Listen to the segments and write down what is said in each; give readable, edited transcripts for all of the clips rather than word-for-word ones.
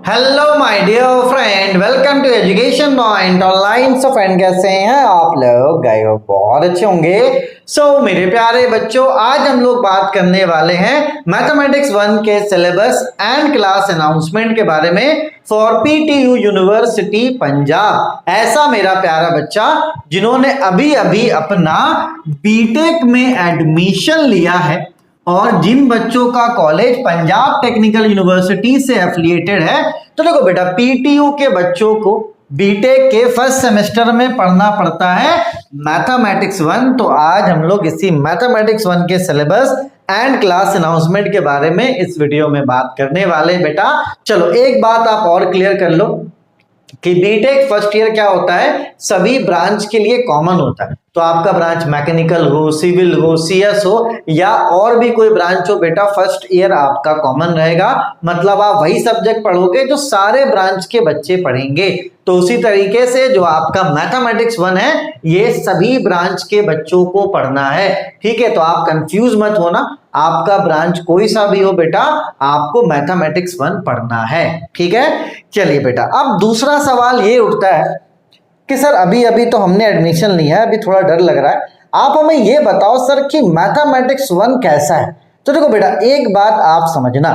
Hello my dear friend, welcome to education point online. So friend, कैसे हैं आप लोग? गए हो बहुत अच्छे होंगे। मेरे प्यारे बच्चों, आज हम लोग बात करने वाले हैं मैथमेटिक्स 1 के सिलेबस एंड क्लास अनाउंसमेंट के बारे में फॉर पीटीयू यूनिवर्सिटी पंजाब। ऐसा मेरा प्यारा बच्चा जिन्होंने अभी अभी अपना बीटेक में एडमिशन लिया है और जिन बच्चों का कॉलेज पंजाब टेक्निकल यूनिवर्सिटी से एफिलिएटेड है, तो देखो बेटा, पीटीयू के बच्चों को बीटेक के फर्स्ट सेमेस्टर में पढ़ना पड़ता है मैथमेटिक्स 1। तो आज हम लोग इसी मैथमेटिक्स 1 के सिलेबस एंड क्लास अनाउंसमेंट के बारे में इस वीडियो में बात करने वाले। बेटा चलो, एक बात आप और क्लियर कर लो कि बीटेक फर्स्ट ईयर क्या होता है, सभी ब्रांच के लिए कॉमन होता है। तो आपका ब्रांच मैकेनिकल हो, सिविल हो, सीएस हो या और भी कोई ब्रांच हो, बेटा फर्स्ट ईयर आपका कॉमन रहेगा। मतलब आप वही सब्जेक्ट पढ़ोगे जो सारे ब्रांच के बच्चे पढ़ेंगे। तो उसी तरीके से जो आपका मैथमेटिक्स 1 है, ये सभी ब्रांच के बच्चों को पढ़ना है। ठीक है, तो आप कंफ्यूज मत होना, आपका ब्रांच कोई सा भी हो बेटा, आपको मैथमेटिक्स 1 पढ़ना है। ठीक है, चलिए बेटा, अब दूसरा सवाल ये उठता है कि सर अभी अभी तो हमने एडमिशन लिया है, अभी थोड़ा डर लग रहा है, आप हमें ये बताओ सर कि मैथमेटिक्स 1 कैसा है। तो देखो बेटा, एक बात आप समझना,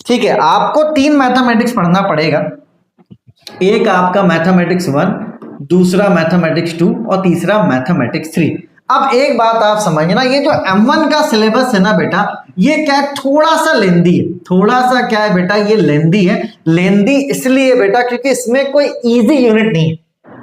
ठीक है, आपको 3 मैथमेटिक्स पढ़ना पड़ेगा। एक आपका मैथमेटिक्स 1, दूसरा मैथमेटिक्स 2 और तीसरा मैथमेटिक्स 3। अब एक बात आप समझना, ये जो M1 का सिलेबस है ना बेटा, ये क्या है, थोड़ा सा लेंदी है। थोड़ा सा क्या है बेटा, ये लेंदी है। लेंदी इसलिए बेटा क्योंकि इसमें कोई इजी यूनिट नहीं है।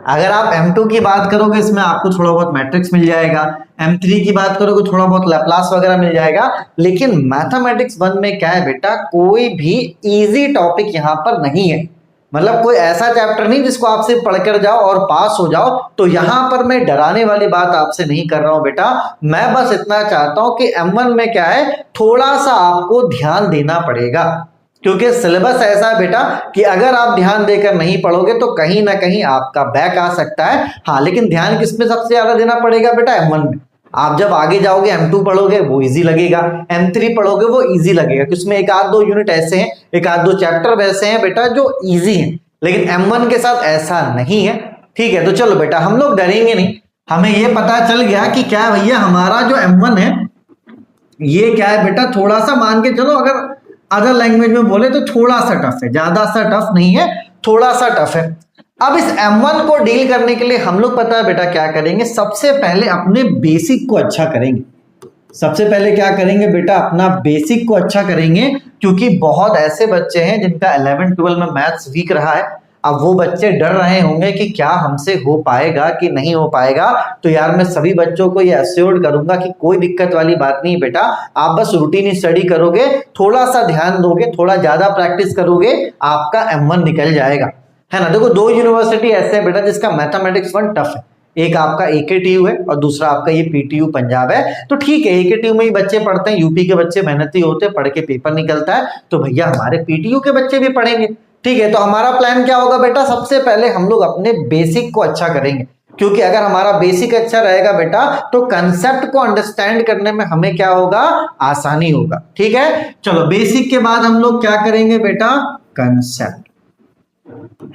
अगर आप M2 की बात करोगे, इसमें आपको थोड़ा बहुत मैट्रिक्स मिल जाएगा। M3 की बात करोगे, थोड़ा बहुत लैप्लास वगैरह मिल जाएगा। लेकिन मैथमेटिक्स 1 में क्या है बेटा, कोई भी इजी टॉपिक यहाँ पर नहीं है। मतलब कोई ऐसा चैप्टर नहीं जिसको आप सिर्फ पढ़कर जाओ और पास हो जाओ। तो यहां पर मैं डराने वाली बात आपसे नहीं कर रहा हूं बेटा, मैं बस इतना चाहता हूं कि M1 में क्या है, थोड़ा सा आपको ध्यान देना पड़ेगा। क्योंकि सिलेबस ऐसा है बेटा कि अगर आप ध्यान देकर नहीं पढ़ोगे तो कहीं ना कहीं आपका बैक आ सकता है। हाँ, लेकिन ध्यान किसमें सबसे ज्यादा देना पड़ेगा बेटा, M1 में। आप जब आगे जाओगे M2 पढ़ोगे वो इजी लगेगा, M3 पढ़ोगे वो इजी लगेगा, कि उसमें एक आध दो यूनिट ऐसे हैं, एक आध दो चैप्टर वैसे हैं बेटा जो इजी हैं। लेकिन M1 के साथ ऐसा नहीं है। ठीक है, तो चलो बेटा, हम लोग डरेंगे नहीं। हमें ये पता चल गया कि क्या भैया, हमारा जो M1 है ये क्या है बेटा, थोड़ा सा मान के चलो, अगर अदर लैंग्वेज में बोले तो थोड़ा सा टफ है, ज्यादा सा टफ नहीं है, थोड़ा सा टफ है। अब इस M1 को डील करने के लिए हम लोग पता है बेटा क्या करेंगे, सबसे पहले अपने बेसिक को अच्छा करेंगे। सबसे पहले क्या करेंगे बेटा, अपना बेसिक को अच्छा करेंगे। क्योंकि बहुत ऐसे बच्चे हैं जिनका 11-12 में मैथ्स वीक रहा है। अब वो बच्चे डर रहे होंगे कि क्या हमसे हो पाएगा कि नहीं हो पाएगा। तो यार, मैं सभी बच्चों को ये एश्योर्ड करूंगा कि कोई दिक्कत वाली बात नहीं बेटा, आप बस रूटीन स्टडी करोगे, थोड़ा सा ध्यान दोगे, थोड़ा ज्यादा प्रैक्टिस करोगे, आपका M1 निकल जाएगा, है ना। देखो, 2 यूनिवर्सिटी ऐसे है बेटा जिसका मैथमेटिक्स 1 टफ है। एक आपका AKTU है और दूसरा आपका ये PTU पंजाब है। तो ठीक है, AKTU में ही बच्चे पढ़ते हैं, यूपी के बच्चे मेहनती होते हैं, पढ़ के पेपर निकलता है। तो भैया हमारे PTU के बच्चे भी पढ़ेंगे। ठीक है, तो हमारा प्लान क्या होगा बेटा, सबसे पहले हम लोग अपने बेसिक को अच्छा करेंगे। क्योंकि अगर हमारा बेसिक अच्छा रहेगा बेटा, तो कंसेप्ट को अंडरस्टैंड करने में हमें क्या होगा, आसानी होगा। ठीक है, चलो, बेसिक के बाद हम लोग क्या करेंगे बेटा, कंसेप्ट,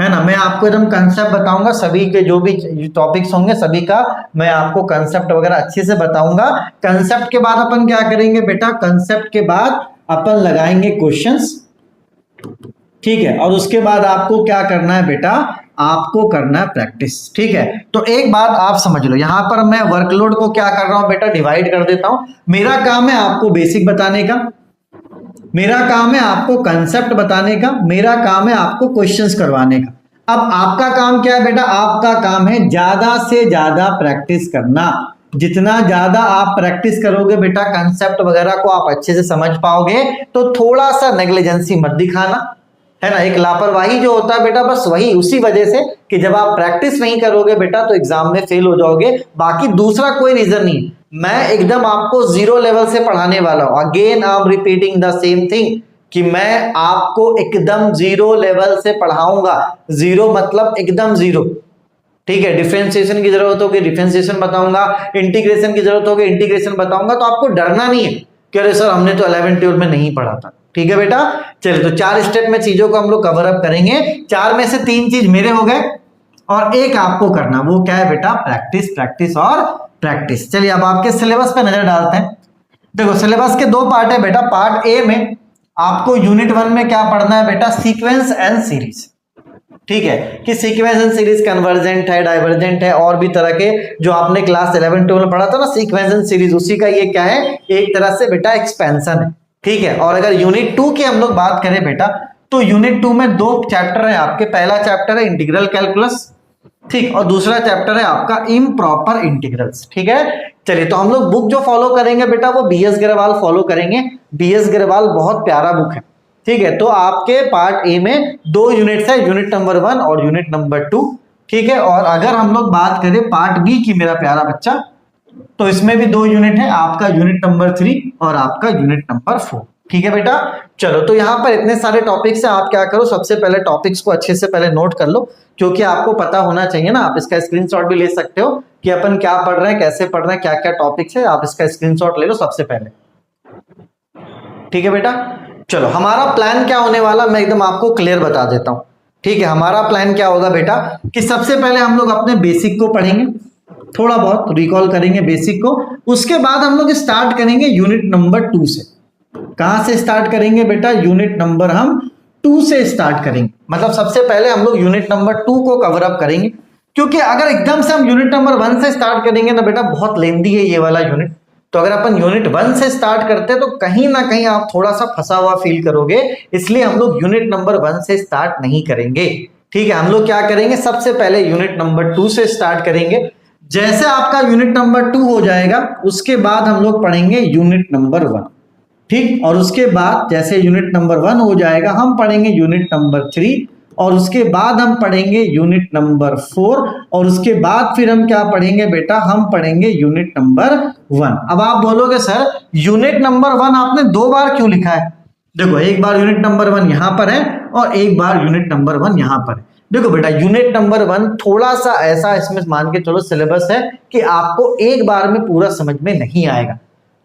है ना। मैं आपको एकदम कंसेप्ट बताऊंगा, सभी के जो भी टॉपिक्स होंगे सभी का मैं आपको कंसेप्ट वगैरह अच्छे से बताऊंगा। कंसेप्ट के बाद अपन क्या करेंगे बेटा, कंसेप्ट के बाद अपन लगाएंगे क्वेश्चंस। ठीक है, और उसके बाद आपको क्या करना है बेटा, आपको करना है प्रैक्टिस। ठीक है, तो एक बात आप समझ लो, यहां पर मैं वर्कलोड को क्या कर रहा हूं बेटा, डिवाइड कर देता हूं। मेरा काम है आपको बेसिक बताने का, मेरा काम है आपको कंसेप्ट बताने का, मेरा काम है आपको क्वेश्चंस करवाने का। अब आपका काम क्या है बेटा, आपका काम है ज्यादा से ज्यादा प्रैक्टिस करना। जितना ज्यादा आप प्रैक्टिस करोगे बेटा, कंसेप्ट वगैरह को आप अच्छे से समझ पाओगे। तो थोड़ा सा नेग्लिजेंसी मत दिखाना, है ना। एक लापरवाही जो होता है बेटा, बस वही उसी वजह से कि जब आप प्रैक्टिस नहीं करोगे बेटा तो एग्जाम में फेल हो जाओगे। बाकी दूसरा कोई रीजन नहीं। मैं एकदम आपको 0 लेवल से पढ़ाने वाला हूं। Again I am repeating the same thing कि मैं आपको एकदम 0 लेवल से पढ़ाऊंगा। 0 मतलब एकदम 0। ठीक है, डिफरेंशिएशन की जरूरत होगी डिफरेंशिएशन बताऊंगा, इंटीग्रेशन की जरूरत होगी इंटीग्रेशन बताऊंगा। तो आपको डरना नहीं है कि अरे सर हमने तो 11-12 में नहीं पढ़ा था। ठीक है बेटा। चलिए तो 4 स्टेप में चीजों को हम लोग कवर अप करेंगे। 4 में से 3 चीज मेरे हो गए और एक आपको करना, वो क्या है बेटा? प्रैक्टिस, प्रैक्टिस और प्रैक्टिस। चलिए अब आपके सिलेबस पे नजर डालते हैं। देखो सिलेबस के 2 पार्ट है बेटा। पार्ट ए में आपको यूनिट 1 में क्या पढ़ना है बेटा? Sequence and series. ठीक है कि सीक्वेंस एंड सीरीज कन्वर्जेंट है, डाइवर्जेंट है, और भी तरह के जो आपने क्लास 11-12 में पढ़ा था ना सीक्वेंस एंड सीरीज, उसी का ये क्या है? एक तरह से बेटा एक्सपेंशन है। ठीक है। और अगर यूनिट 2 की हम लोग बात करें बेटा, तो यूनिट 2 में 2 चैप्टर है आपके। पहला चैप्टर है इंटीग्रल कैलकुलस, ठीक, और दूसरा चैप्टर है आपका इम्प्रॉपर इंटीग्रल्स। ठीक है। चलिए तो हम लोग बुक जो फॉलो करेंगे बेटा वो BS ग्रेवाल फॉलो करेंगे। BS ग्रेवाल बहुत प्यारा बुक है। ठीक है। तो आपके पार्ट ए में 2 यूनिट्स है, यूनिट नंबर 1 और यूनिट नंबर 2। ठीक है। और अगर हम लोग बात करें पार्ट बी की मेरा प्यारा बच्चा, तो इसमें भी 2 यूनिट है, आपका यूनिट नंबर 3 और आपका यूनिट नंबर 4। ठीक है बेटा। चलो तो यहाँ पर इतने सारे टॉपिक्स हैं, आप क्या करो सबसे पहले टॉपिक्स को अच्छे से पहले नोट कर लो, क्योंकि आपको पता होना चाहिए ना। आप इसका स्क्रीनशॉट भी ले सकते हो कि अपन क्या पढ़ रहे हैं, कैसे पढ़ रहे हैं, क्या क्या टॉपिक्स है, आप इसका स्क्रीनशॉट ले लो सबसे पहले। ठीक है बेटा। चलो हमारा प्लान क्या होने वाला मैं एकदम आपको क्लियर बता देता हूं। ठीक है। हमारा प्लान क्या होगा बेटा कि सबसे पहले हम लोग अपने बेसिक को पढ़ेंगे, थोड़ा बहुत रिकॉल करेंगे बेसिक को। उसके बाद हम लोग स्टार्ट करेंगे यूनिट नंबर 2 से। कहां से स्टार्ट करेंगे बेटा? यूनिट नंबर हम 2 से स्टार्ट करेंगे। मतलब सबसे पहले हम लोग यूनिट नंबर 2 को कवर अप करेंगे, क्योंकि अगर एकदम से हम यूनिट नंबर 1 से स्टार्ट करेंगे ना बेटा, बहुत लेंदी है ये वाला यूनिट। तो अगर अपन यूनिट 1 से स्टार्ट करते हैं तो कहीं ना कहीं आप थोड़ा सा फंसा हुआ फील करोगे, इसलिए हम लोग यूनिट नंबर 1 से स्टार्ट नहीं करेंगे। ठीक है। हम लोग क्या करेंगे, सबसे पहले यूनिट नंबर 2 से स्टार्ट करेंगे। जैसे आपका यूनिट नंबर 2 हो जाएगा उसके बाद हम लोग पढ़ेंगे यूनिट नंबर 1। ठीक। और उसके बाद जैसे यूनिट नंबर 1 हो जाएगा हम पढ़ेंगे यूनिट नंबर 3, और उसके बाद हम पढ़ेंगे यूनिट नंबर 4, और उसके बाद फिर हम क्या पढ़ेंगे बेटा? हम पढ़ेंगे यूनिट नंबर 1। अब आप बोलोगे सर यूनिट नंबर 1 आपने 2 बार क्यों लिखा है? देखो एक बार यूनिट नंबर 1 यहां पर है और एक बार यूनिट नंबर 1 यहां पर है। देखो बेटा यूनिट नंबर 1 थोड़ा सा ऐसा इसमें मान के चलो सिलेबस है कि आपको एक बार में पूरा समझ में नहीं आएगा।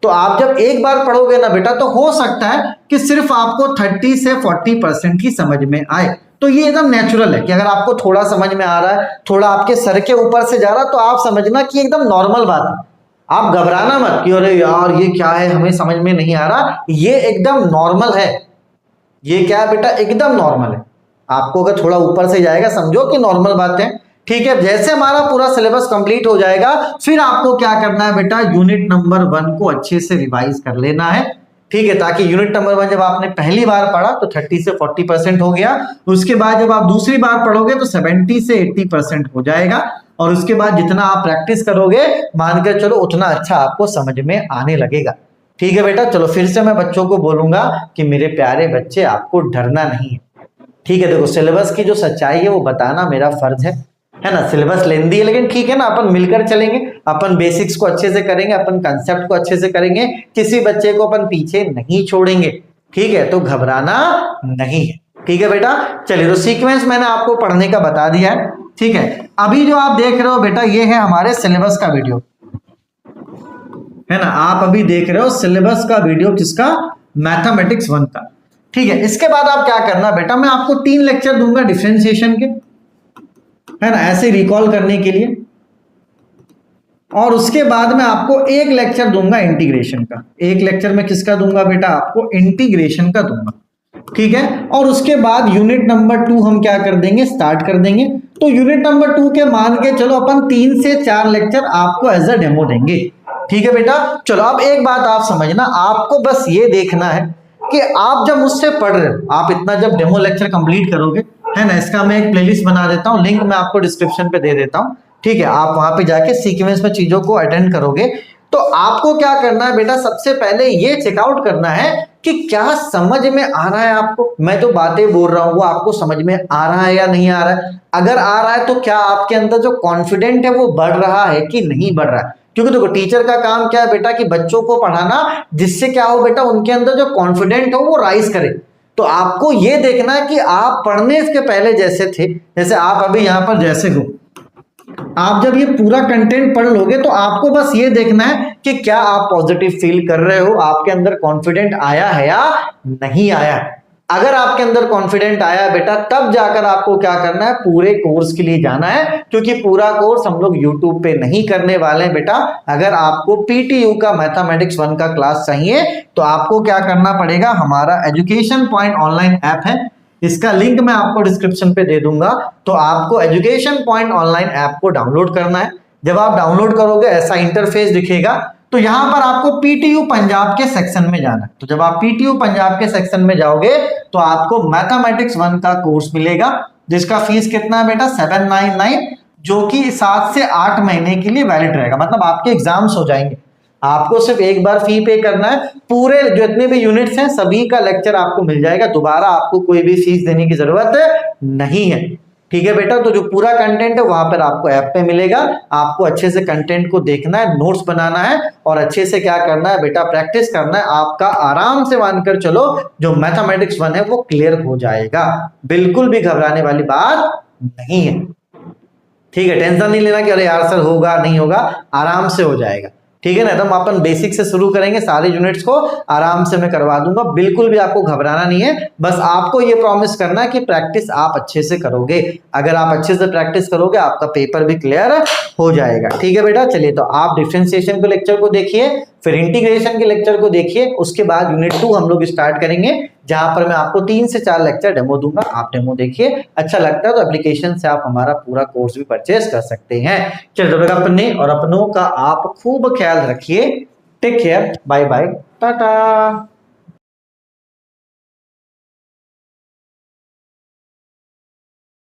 तो आप जब एक बार पढ़ोगे ना बेटा, तो हो सकता है कि सिर्फ आपको 30 से 40% की समझ में आए। तो ये एकदम नेचुरल है कि अगर आपको थोड़ा समझ में आ रहा है, थोड़ा आपके सर के ऊपर से जा रहा है, तो आप समझना कि एकदम नॉर्मल बात है। आप घबराना मत कि अरे यार ये क्या है, हमें समझ में नहीं आ रहा। ये एकदम नॉर्मल है। ये क्या है बेटा? एकदम नॉर्मल है। आपको अगर थोड़ा ऊपर से जाएगा समझो कि नॉर्मल बात है। ठीक है। जैसे हमारा पूरा सिलेबस कंप्लीट हो जाएगा फिर आपको क्या करना है बेटा? यूनिट नंबर 1 को अच्छे से रिवाइज कर लेना है। ठीक है। ताकि यूनिट नंबर 1 जब आपने पहली बार पढ़ा तो 30 से 40% हो गया, उसके बाद जब आप दूसरी बार पढ़ोगे तो 70 से 80% हो जाएगा, और उसके बाद जितना आप प्रैक्टिस करोगे मानकर चलो उतना अच्छा आपको समझ में आने लगेगा। ठीक है बेटा। चलो फिर से मैं बच्चों को बोलूंगा कि मेरे प्यारे बच्चे आपको डरना नहीं है। ठीक है। देखो सिलेबस की जो सच्चाई है वो बताना मेरा फर्ज है ना। सिलेबस लेंदी है लेकिन ठीक है ना, अपन मिलकर चलेंगे, अपन बेसिक्स को अच्छे से करेंगे, अपन कंसेप्ट को अच्छे से करेंगे, किसी बच्चे को अपन पीछे नहीं छोड़ेंगे। ठीक है। तो घबराना नहीं है। ठीक है बेटा। चलिए तो सीक्वेंस मैंने आपको पढ़ने का बता दिया है। ठीक है। अभी जो आप देख रहे हो बेटा ये है हमारे सिलेबस का वीडियो, है ना। आप अभी देख रहे हो सिलेबस का वीडियो, किसका? मैथमेटिक्स 1 का। ठीक है। इसके बाद आप क्या करना बेटा, मैं आपको 3 लेक्चर दूंगा डिफरेंशिएशन के, है ना, ऐसे रिकॉल करने के लिए, और उसके बाद में आपको 1 लेक्चर दूंगा इंटीग्रेशन का। 1 लेक्चर में किसका दूंगा बेटा? आपको इंटीग्रेशन का दूंगा। ठीक है। और उसके बाद यूनिट नंबर 2 हम क्या कर देंगे? स्टार्ट कर देंगे। तो यूनिट नंबर 2 के मान के चलो अपन 3 से 4 लेक्चर आपको एज अ डेमो देंगे। ठीक है बेटा। चलो अब एक बात आप समझना, आपको बस ये देखना है कि आप जब मुझसे पढ़ रहे हो, आप इतना जब डेमो लेक्चर कंप्लीट करोगे, है ना, इसका मैं एक प्लेलिस्ट बना देता हूँ, लिंक मैं आपको डिस्क्रिप्शन पे दे देता हूँ। ठीक है। आप वहां पे जाके सीक्वेंस में चीजों को अटेंड करोगे, तो आपको क्या करना है बेटा? सबसे पहले ये चेकआउट करना है कि क्या समझ में आ रहा है आपको। मैं जो बातें बोल रहा हूँ वो आपको समझ में आ रहा है या नहीं आ रहा है। अगर आ रहा है तो क्या आपके अंदर जो कॉन्फिडेंट है वो बढ़ रहा है कि नहीं बढ़ रहा है। क्योंकि देखो टीचर का काम क्या है बेटा कि बच्चों को पढ़ाना, जिससे क्या हो बेटा उनके अंदर जो कॉन्फिडेंट हो वो राइज करे। तो आपको ये देखना है कि आप पढ़ने के पहले जैसे थे, जैसे आप अभी यहाँ पर जैसे हो, आप जब ये पूरा कंटेंट पढ़ लोगे तो आपको बस ये देखना है कि क्या आप पॉजिटिव फील कर रहे हो, आपके अंदर कॉन्फिडेंट आया है या नहीं आया। अगर आपके अंदर कॉन्फिडेंट आया है बेटा, तब जाकर आपको क्या करना है, पूरे कोर्स के लिए जाना है, क्योंकि पूरा कोर्स हम लोग यूट्यूब पे नहीं करने वाले हैं बेटा। अगर आपको पीटीयू का मैथमेटिक्स 1 का क्लास चाहिए तो आपको क्या करना पड़ेगा, हमारा एजुकेशन पॉइंट ऑनलाइन ऐप है, इसका लिंक मैं आपको डिस्क्रिप्शन पे दे दूंगा। तो आपको एजुकेशन पॉइंट ऑनलाइन ऐप को डाउनलोड करना है। जब आप डाउनलोड करोगे ऐसा इंटरफेस दिखेगा, तो यहां पर आपको पीटीयू पंजाब के सेक्शन में जाना है। तो जब आप पीटीयू पंजाब के सेक्शन में जाओगे तो आपको मैथमेटिक्स 1 का कोर्स मिलेगा, जिसका फीस कितना है बेटा, 799, जो कि 7 से 8 महीने के लिए वैलिड रहेगा। मतलब आपके एग्जाम्स हो जाएंगे, आपको सिर्फ एक बार फी पे करना है, पूरे जितने भी यूनिट्स हैं सभी का लेक्चर आपको मिल जाएगा, दोबारा आपको कोई भी फीस देने की जरूरत नहीं है। ठीक है बेटा, तो जो पूरा कंटेंट है वहां पर आपको ऐप पे मिलेगा। आपको अच्छे से कंटेंट को देखना है, नोट्स बनाना है और अच्छे से क्या करना है बेटा, प्रैक्टिस करना है। आपका आराम से मानकर चलो जो मैथमेटिक्स 1 है वो क्लियर हो जाएगा, बिल्कुल भी घबराने वाली बात नहीं है। ठीक है, टेंशन नहीं लेना कि अरे यार सर होगा नहीं होगा, आराम से हो जाएगा। ठीक है ना, एकदम अपन बेसिक से शुरू करेंगे, सारे यूनिट्स को आराम से मैं करवा दूंगा, बिल्कुल भी आपको घबराना नहीं है। बस आपको ये प्रॉमिस करना है कि प्रैक्टिस आप अच्छे से करोगे। अगर आप अच्छे से प्रैक्टिस करोगे आपका पेपर भी क्लियर हो जाएगा। ठीक है बेटा, चलिए तो आप डिफरेंशिएशन के लेक्चर को देखिए, फिर इंटीग्रेशन के लेक्चर को देखिए, उसके बाद यूनिट 2 हम लोग स्टार्ट करेंगे, जहां पर मैं आपको 3 से 4 लेक्चर डेमो दूंगा। आप डेमो देखिए, अच्छा लगता है तो एप्लीकेशन से आप हमारा पूरा कोर्स भी परचेज कर सकते हैं। चलिए तो अपने और अपनों का आप खूब ख्याल रखिए। Take care, bye bye, Tata.